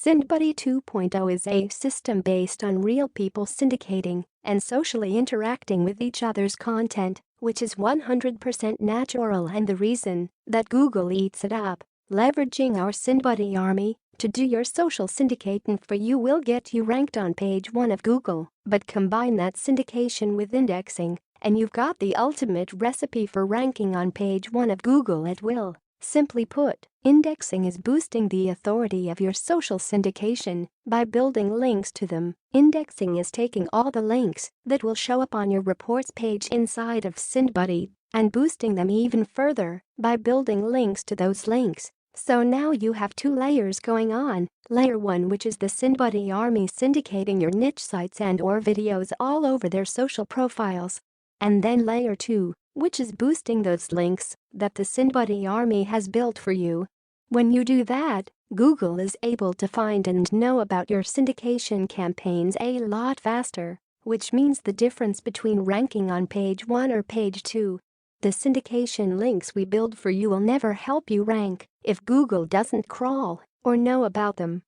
SyndBuddy 2.0 is a system based on real people syndicating and socially interacting with each other's content, which is 100% natural and the reason that Google eats it up. Leveraging our SyndBuddy army to do your social syndicating for you will get you ranked on page 1 of Google, but combine that syndication with indexing, and you've got the ultimate recipe for ranking on page 1 of Google at will. Simply put, indexing is boosting the authority of your social syndication by building links to them. Indexing is taking all the links that will show up on your reports page inside of SyndBuddy and boosting them even further by building links to those links. So now you have two layers going on. Layer 1, which is the SyndBuddy army syndicating your niche sites and/or videos all over their social profiles. And then Layer 2, which is boosting those links that the SyndBuddy army has built for you. When you do that, Google is able to find and know about your syndication campaigns a lot faster, which means the difference between ranking on page 1 or page 2. The syndication links we build for you will never help you rank if Google doesn't crawl or know about them.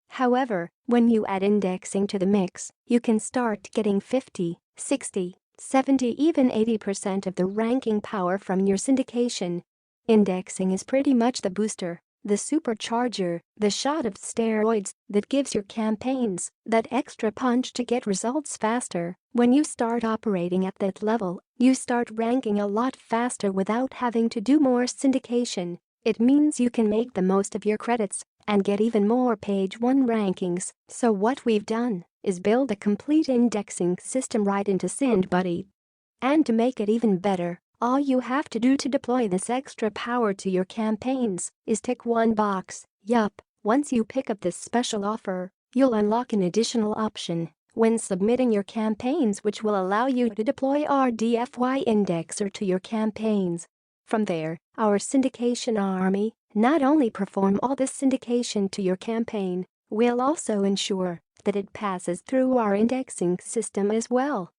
However, when you add indexing to the mix, you can start getting 50, 60, 70, even 80% of the ranking power from your syndication. Indexing is pretty much the booster, the supercharger, the shot of steroids that gives your campaigns that extra punch to get results faster. When you start operating at that level, you start ranking a lot faster without having to do more syndication. It means you can make the most of your credits and get even more page 1 rankings. So what we've done is build a complete indexing system right into SyndBuddy. And to make it even better, all you have to do to deploy this extra power to your campaigns is tick one box. Yup, once you pick up this special offer, you'll unlock an additional option when submitting your campaigns which will allow you to deploy our DFY indexer to your campaigns. From there, our syndication army not only perform all this syndication to your campaign, we'll also ensure that it passes through our indexing system as well.